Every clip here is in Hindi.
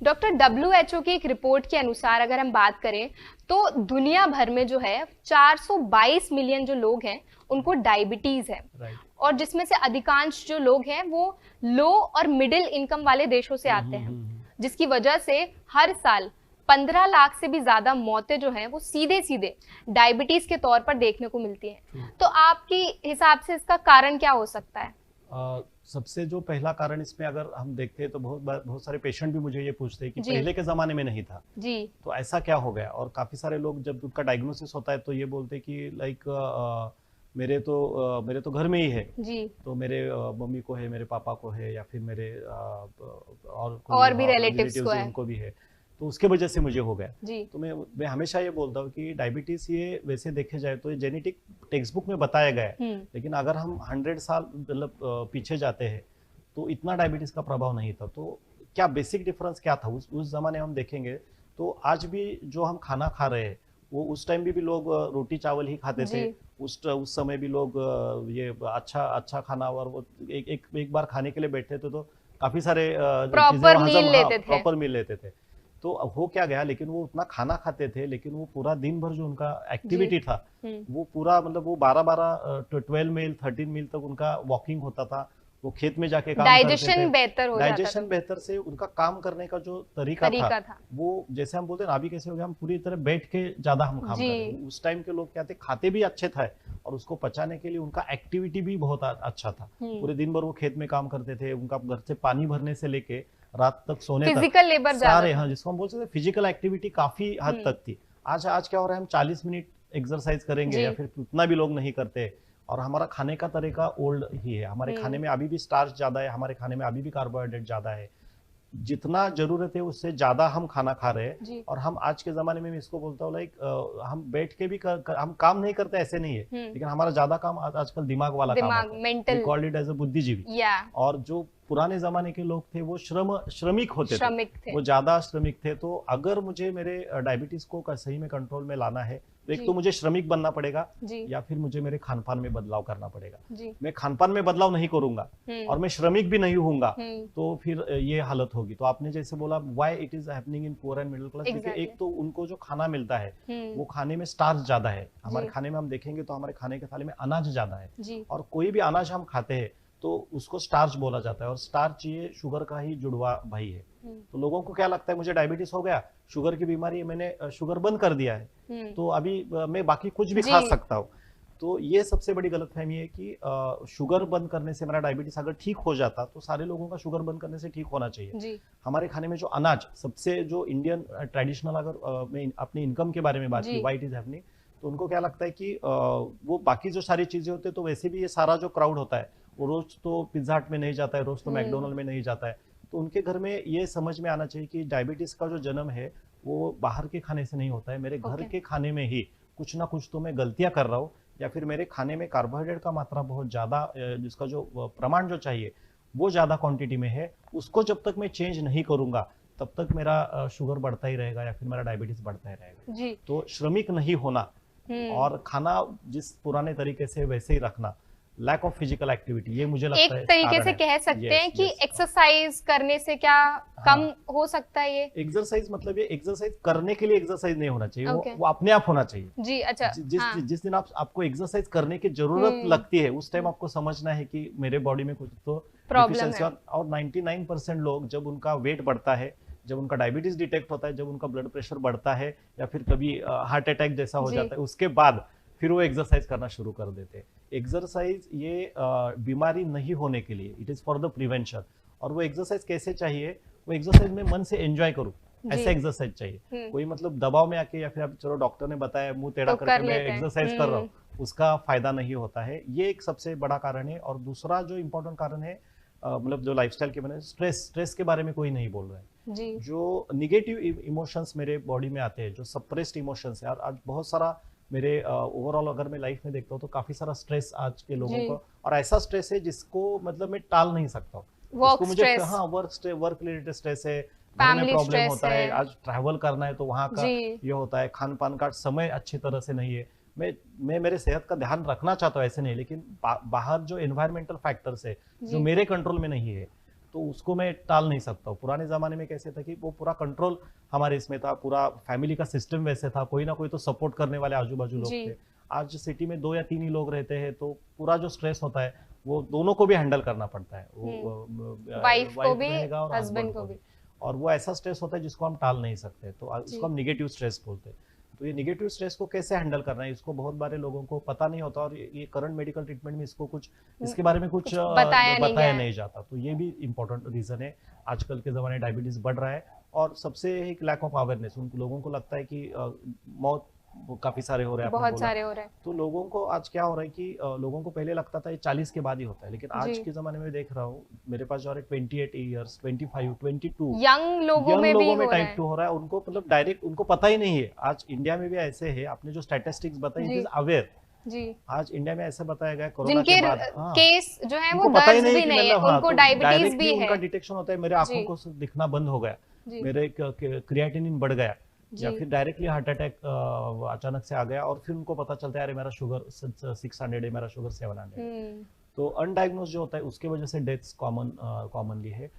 डॉक्टर डब्ल्यूएचओ की एक रिपोर्ट के अनुसार अगर हम बात करें तो दुनिया भर में जो है 422 मिलियन जो लोग हैं उनको डायबिटीज है। और जिसमें से अधिकांश जो लोग हैं वो लो और मिडिल इनकम वाले देशों से आते हैं, जिसकी वजह से हर साल 15 लाख से भी ज्यादा मौतें जो हैं वो सीधे सीधे डायबिटीज के तौर पर देखने को मिलती हैं। तो आपकी हिसाब से इसका कारण क्या हो सकता है? सबसे जो पहला कारण इसमें अगर हम देखते हैं तो बहुत सारे पेशेंट भी मुझे ये पूछते हैं कि पहले के जमाने में नहीं था जी, तो ऐसा क्या हो गया। और काफी सारे लोग जब उनका डायग्नोसिस होता है तो ये बोलते हैं कि लाइक मेरे तो घर में ही है जी, तो मेरे मम्मी को है, मेरे पापा को है, या फिर मेरे और भी रिलेटिव्स को है, उनको भी है, तो उसके वजह से मुझे हो गया। जी। तो मैं हमेशा ये बोलता हूँ कि डायबिटीज ये वैसे देखे जाए तो ये जेनेटिक टेक्स्ट बुक में बताया गया है, लेकिन अगर हम 100 साल मतलब पीछे जाते हैं तो इतना डायबिटीज का प्रभाव नहीं था। तो क्या बेसिक डिफरेंस क्या था उस जमाने हम देखेंगे तो आज भी जो हम खाना खा रहे हैं वो उस टाइम भी लोग रोटी चावल ही खाते थे। उस समय भी लोग ये अच्छा खाना, और वो एक बार खाने के लिए बैठते थे तो काफी सारे प्रॉपर मील लेते थे। तो हो क्या गया, लेकिन वो उतना खाना खाते थे लेकिन वो पूरा दिन भर जो उनका एक्टिविटी था वो पूरा मतलब वो 12 मील 13 मील तक उनका वॉकिंग होता था। वो खेत में जाके काम डाइजेशन बेहतर हो जाता था। डाइजेशन बेहतर से उनका काम करने का जो तरीका था वो जैसे हम बोलते हैं ना, अभी कैसे हो गया हम पूरी तरह बैठ के ज्यादा हम काम कर रहे हैं। उस टाइम के लोग क्या थे, खाते भी अच्छे थे और उसको पचाने के लिए उनका एक्टिविटी भी बहुत अच्छा था। पूरे दिन भर वो खेत में काम करते थे, उनका घर से पानी भरने से लेके रात तक सोने तक फिजिकल लेबर सारे, हाँ जिसको हम बोलते थे फिजिकल एक्टिविटी काफी हद तक थी। आज क्या हो रहा है, हम 40 मिनट एक्सरसाइज करेंगे या फिर उतना भी लोग नहीं करते। और हमारा खाने का तरीका ओल्ड ही है, हमारे खाने में अभी भी स्टार्च ज्यादा है, हमारे खाने में अभी भी कार्बोहाइड्रेट ज्यादा है, जितना जरूरत है उससे ज्यादा हम खाना खा रहे हैं। और हम आज के जमाने में इसको बोलता हूँ लाइक हम बैठ के भी हम काम नहीं करते ऐसे नहीं है, लेकिन हमारा ज्यादा काम आजकल दिमाग वाला काम है, कॉल्ड इट एज अ बुद्धिजीवी। और जो पुराने जमाने के लोग थे वो श्रमिक होते थे, वो ज्यादा श्रमिक थे। तो अगर मुझे मेरे डायबिटीज को सही में कंट्रोल में लाना है तो एक तो मुझे श्रमिक बनना पड़ेगा या फिर मुझे मेरे खानपान में बदलाव करना पड़ेगा। मैं खानपान में बदलाव नहीं करूंगा और मैं श्रमिक भी नहीं होऊंगा तो फिर ये हालत होगी। तो आपने जैसे बोला why it is happening in poor and middle class, क्योंकि एक तो उनको जो खाना मिलता है वो खाने में स्टार्च ज्यादा है। हमारे खाने में हम देखेंगे तो हमारे खाने के थाली में अनाज ज्यादा है, और कोई भी अनाज हम खाते हैं तो उसको स्टार्च बोला जाता है, और स्टार्च ये शुगर का ही जुड़वा भाई है। तो लोगों को क्या लगता है मुझे डायबिटीज हो गया, शुगर की बीमारी है, मैंने शुगर बंद कर दिया है तो अभी मैं बाकी कुछ भी खा सकता हूँ। तो ये सबसे बड़ी गलतफहमी है कि शुगर बंद करने से मेरा डायबिटीज अगर ठीक हो जाता तो सारे लोगों का शुगर बंद करने से ठीक होना चाहिए। हमारे खाने में जो अनाज सबसे जो इंडियन ट्रेडिशनल, अगर मैं अपनी इनकम के बारे में बात की व्हाई इट इज हैपनिंग, तो उनको क्या लगता है कि वो बाकी जो सारी चीजें होती है तो वैसे भी ये सारा जो क्राउड होता है वो रोज तो पिज्जा हट में नहीं जाता है, रोज तो मैकडोनल्ड में नहीं जाता है। तो उनके घर में ये समझ में आना चाहिए कि डायबिटीज का जो जन्म है वो बाहर के खाने से नहीं होता है, मेरे घर के खाने में ही कुछ ना कुछ तो मैं गलतियां कर रहा हूँ, या फिर मेरे खाने में कार्बोहाइड्रेट का मात्रा बहुत ज्यादा, जिसका जो प्रमाण जो चाहिए वो ज्यादा क्वांटिटी में है, उसको जब तक मैं चेंज नहीं करूंगा तब तक मेरा शुगर बढ़ता ही रहेगा या फिर मेरा डायबिटीज बढ़ता ही रहेगा। तो श्रमिक नहीं होना और खाना जिस पुराने तरीके से वैसे ही रखना, लैक ऑफ फिजिकल एक्टिविटी, ये मुझे लगता है एक तरीके से कह सकते हैं कि एक्सरसाइज करने से क्या कम हो सकता है। ये एक्सरसाइज मतलब ये एक्सरसाइज करने के लिए एक्सरसाइज नहीं होना चाहिए, वो अपने आप होना चाहिए जी। अच्छा, जिस दिन आपको एक्सरसाइज करने की जरूरत लगती है उस टाइम आपको समझना है कि मेरे बॉडी में कुछ तो प्रॉब्लम है। और 99% लोग जब उनका वेट बढ़ता है, जब उनका डायबिटीज डिटेक्ट होता है, जब उनका ब्लड प्रेशर बढ़ता है या फिर कभी हार्ट अटैक जैसा हो जाता है, उसके बाद फिर वो एक्सरसाइज करना शुरू कर देते हैं। एक्सरसाइज ये बीमारी नहीं होने के लिए, it is for the prevention. और वो एक्सरसाइज कैसे चाहिए, वो एक्सरसाइज में मन से एंजॉय करूं ऐसा एक्सरसाइज चाहिए। कोई मतलब दबाव में आके या फिर आप चलो डॉक्टर ने बताया मुंह टेढ़ा करके मैं एक्सरसाइज कर रहा हूँ, उसका फायदा नहीं होता है। ये एक सबसे बड़ा कारण है। और दूसरा जो इम्पोर्टेंट कारण है मतलब जो लाइफस्टाइल के बने, स्ट्रेस के बारे में कोई नहीं बोल रहा है। जो निगेटिव इमोशंस मेरे बॉडी में आते हैं, जो सप्रेस्ड इमोशंस है, आज बहुत सारा मेरे ओवरऑल अगर मैं लाइफ में देखता हूँ तो काफी सारा स्ट्रेस आज के लोगों को, और ऐसा स्ट्रेस है जिसको मतलब मैं टाल नहीं सकता हूँ। मुझे वर्क रिलेटेड स्ट्रेस है, घर में प्रॉब्लम होता है, आज ट्रैवल करना है तो वहाँ का ये होता है, खान पान का समय अच्छी तरह से नहीं है। मैं मेरे सेहत का ध्यान रखना चाहता हूँ ऐसे नहीं, लेकिन बाहर जो एनवायरमेंटल फैक्टर्स है जो मेरे कंट्रोल में नहीं है तो उसको मैं टाल नहीं सकता हूँ। पुराने ज़माने में कैसे था कि वो पूरा कंट्रोल हमारे इसमें था, पूरा फैमिली का सिस्टम वैसे था, कोई ना कोई तो सपोर्ट करने वाले आजू बाजू लोग थे। आज सिटी में 2 या 3 ही लोग रहते हैं, तो पूरा जो स्ट्रेस होता है वो दोनों को भी हैंडल करना पड़ता है, वो वाइफ को भी, रहेगा और हस्बैंड को भी। और वो ऐसा स्ट्रेस होता है जिसको हम टाल नहीं सकते, तो इसको हम निगेटिव स्ट्रेस बोलते हैं। तो ये निगेटिव स्ट्रेस को कैसे हैंडल करना है, इसको बहुत बारे लोगों को पता नहीं होता, और ये करंट मेडिकल ट्रीटमेंट में इसको कुछ इसके बारे में कुछ बताया नहीं जाता। तो ये भी इम्पोर्टेंट रीजन है। आजकल के ज़माने डायबिटीज़ बढ़ रहा है, और सबसे एक लैक ऑफ अवेयरनेस। उन लोगों को लगता है कि मौत काफी सारे हो रहे हैं, बहुत सारे हो रहे हैं। तो लोगों को आज क्या हो रहा है कि लोगों को पहले लगता था ये 40 के बाद ही होता है, लेकिन आज के जमाने में देख रहा हूँ, मेरे पास जो 28 इयर्स, 25, 22 यंग लोगों में टाइप 2 हो रहा है। उनको मतलब डायरेक्ट उनको पता ही नहीं है। आज इंडिया में भी ऐसे है, आपने जो स्टैटिस्टिक्स बताई, इट इज अवेयर जी। आज इंडिया में ऐसे बताया गया कोरोना के बाद केस जो है वो दर्ज भी नहीं है, उनको डायबिटीज भी है, उनका डिटेक्शन होता है। मेरे आंखों को दिखना बंद हो गया, मेरे क्रिएटिनिन बढ़ गया, या फिर डायरेक्टली हार्ट अटैक अचानक से आ गया, और फिर उनको पता चलता है अरे मेरा शुगर 600 है, मेरा शुगर 700। तो अनडायग्नोज जो होता है उसके वजह से डेथ्स कॉमनली है।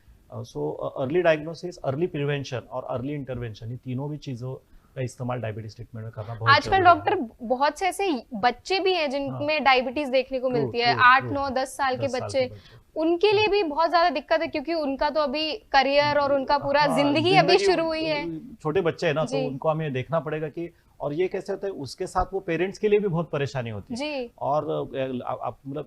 So early diagnosis, early prevention और अर्ली इंटरवेंशन, ये तीनों भी चीजों का इस्तेमाल डायबिटीज ट्रीटमेंट में करना बहुत आजकल डॉक्टर बहुत से ऐसे बच्चे भी हैं जिनमें डायबिटीज देखने को मिलती है, 8, 9, 10 साल के बच्चे, उनके लिए भी बहुत ज्यादा दिक्कत है, क्योंकि उनका तो अभी करियर और उनका पूरा जिंदगी अभी शुरू हुई है। छोटे बच्चे है ना, तो उनको हमें देखना पड़ेगा कि, और ये कैसे होता है, उसके साथ वो पेरेंट्स के लिए भी बहुत परेशानी होती है जी। और आप मतलब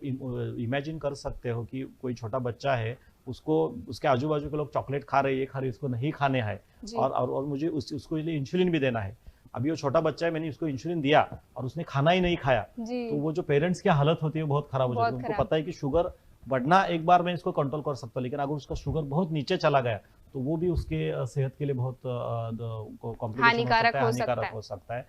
इमेजिन कर सकते हो कि कोई छोटा बच्चा है, उसको उसके आजू बाजू के लोग चॉकलेट खा रहे हैं, ये खा रहे हैं, उसको नहीं खाने हैं, और मुझे उसको इंसुलिन भी देना है। अभी वो छोटा बच्चा है, मैंने उसको इंसुलिन दिया और उसने खाना ही नहीं खाया, तो वो जो पेरेंट्स की हालत होती है बहुत खराब हो जाती है। उनको पता है कि शुगर बढ़ना एक बार मैं इसको कंट्रोल कर सकता हूँ, लेकिन अगर उसका शुगर बहुत नीचे चला गया तो वो भी उसके सेहत के लिए बहुत हानिकारक हो सकता है।